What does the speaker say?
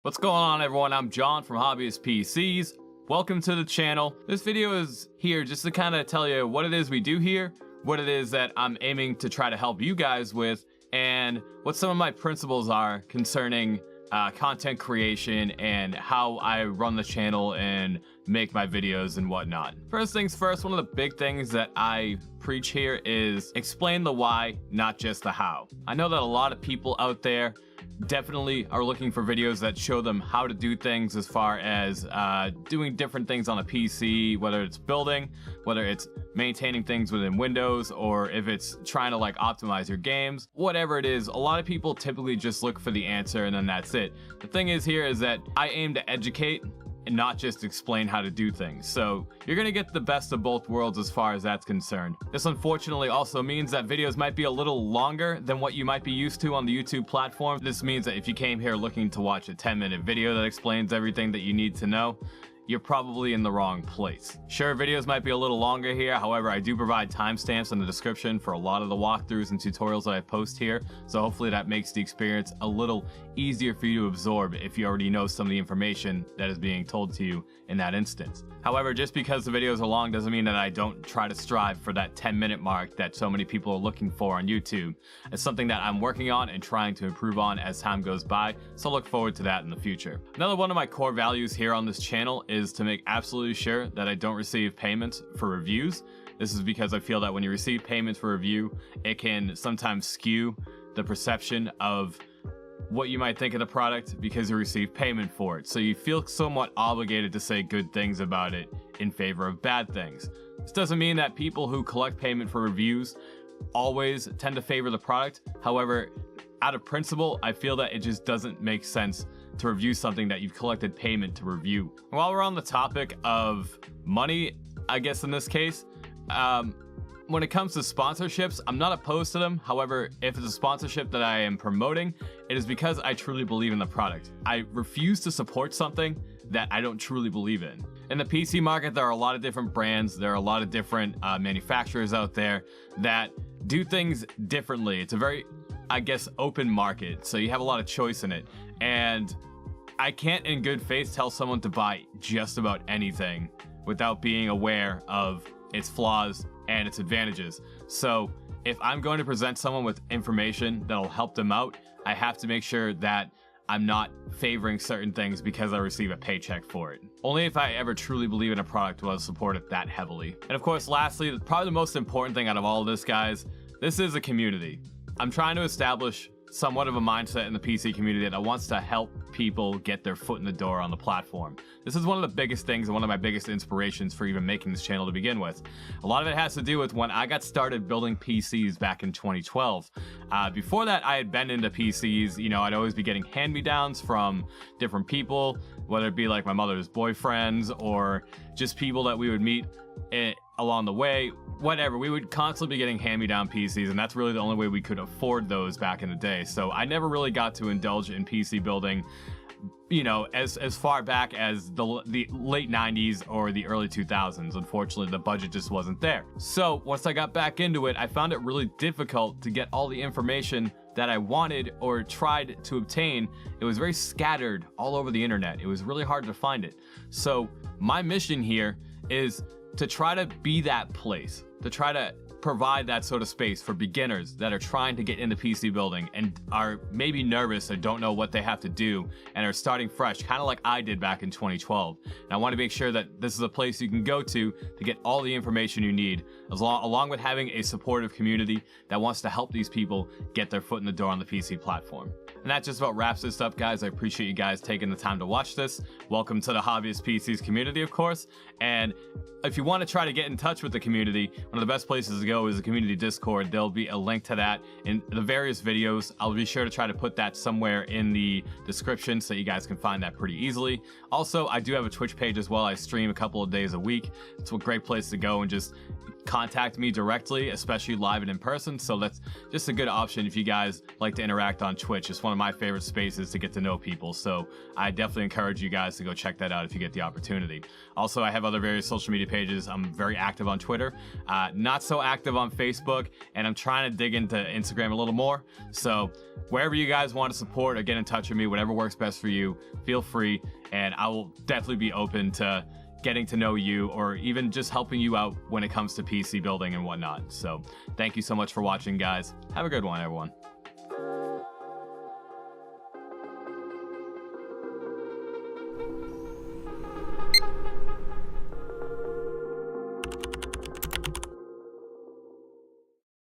What's going on, everyone? I'm John from Hobbyist PCs. Welcome to the channel. This video is here just to kind of tell you what it is we do here, what it is that I'm aiming to try to help you guys with, and what some of my principles are concerning content creation and how I run the channel and make my videos and whatnot. First things first, one of the big things that I preach here is explain the why, not just the how. I know that a lot of people out there definitely are looking for videos that show them how to do things as far as doing different things on a PC, whether it's building, whether it's maintaining things within Windows, or if it's trying to like optimize your games, whatever it is. A lot of people typically just look for the answer and then that's it. The thing is here is that I aim to educate and not just explain how to do things. So you're gonna get the best of both worlds as far as that's concerned. This unfortunately also means that videos might be a little longer than what you might be used to on the YouTube platform. This means that if you came here looking to watch a 10-minute video that explains everything that you need to know, you're probably in the wrong place. Sure, videos might be a little longer here. However, I do provide timestamps in the description for a lot of the walkthroughs and tutorials that I post here. So hopefully that makes the experience a little easier for you to absorb if you already know some of the information that is being told to you in that instance. However, just because the videos are long doesn't mean that I don't try to strive for that 10-minute mark that so many people are looking for on YouTube. It's something that I'm working on and trying to improve on as time goes by, so look forward to that in the future. Another one of my core values here on this channel is to make absolutely sure that I don't receive payments for reviews. This is because I feel that when you receive payments for review, it can sometimes skew the perception of what you might think of the product because you receive payment for it. So you feel somewhat obligated to say good things about it in favor of bad things. This doesn't mean that people who collect payment for reviews always tend to favor the product. However, out of principle, I feel that it just doesn't make sense to review something that you've collected payment to review. While we're on the topic of money, I guess in this case, when it comes to sponsorships, I'm not opposed to them. However, if it's a sponsorship that I am promoting, it is because I truly believe in the product. I refuse to support something that I don't truly believe in. In the PC market, there are a lot of different brands. There are a lot of different manufacturers out there that do things differently. It's a very, I guess, open market. So you have a lot of choice in it. And I can't in good faith tell someone to buy just about anything without being aware of its flaws and its advantages. So if I'm going to present someone with information that'll help them out, I have to make sure that I'm not favoring certain things because I receive a paycheck for it. Only if I ever truly believe in a product will I support it that heavily. And of course, lastly, probably the most important thing out of all of this, guys, this is a community. I'm trying to establish somewhat of a mindset in the PC community that wants to help people get their foot in the door on the platform. This is one of the biggest things and one of my biggest inspirations for even making this channel to begin with. A lot of it has to do with when I got started building PCs back in 2012. Before that, I had been into PCs. You know, I'd always be getting hand-me-downs from different people, whether it be like my mother's boyfriends or just people that we would meet along the way, whatever. We would constantly be getting hand-me-down PCs, and that's really the only way we could afford those back in the day. So I never really got to indulge in PC building, you know, as far back as the late 90s or the early 2000s. Unfortunately, the budget just wasn't there. So once I got back into it, I found it really difficult to get all the information that I wanted or tried to obtain. It was very scattered all over the internet. It was really hard to find it. So my mission here is to try to be that place, to try to provide that sort of space for beginners that are trying to get into PC building and are maybe nervous or don't know what they have to do and are starting fresh, kind of like I did back in 2012. And I want to make sure that this is a place you can go to get all the information you need, along with having a supportive community that wants to help these people get their foot in the door on the PC platform. And that just about wraps this up, guys. I appreciate you guys taking the time to watch this. Welcome to the Hobbyist PCs community, of course. And if you want to try to get in touch with the community, one of the best places to go is the community Discord. There'll be a link to that in the various videos. I'll be sure to try to put that somewhere in the description so you guys can find that pretty easily. Also, I do have a Twitch page as well. I stream a couple of days a week. It's a great place to go and just contact me directly, especially live and in person. So that's just a good option if you guys like to interact on Twitch. It's one of my favorite spaces to get to know people. So I definitely encourage you guys to go check that out if you get the opportunity. Also, I have other various social media pages. I'm very active on Twitter, not so active on Facebook, and I'm trying to dig into Instagram a little more. So wherever you guys want to support or get in touch with me, whatever works best for you, feel free, and I will definitely be open to getting to know you or even just helping you out when it comes to PC building and whatnot. So thank you so much for watching, guys. Have a good one, everyone.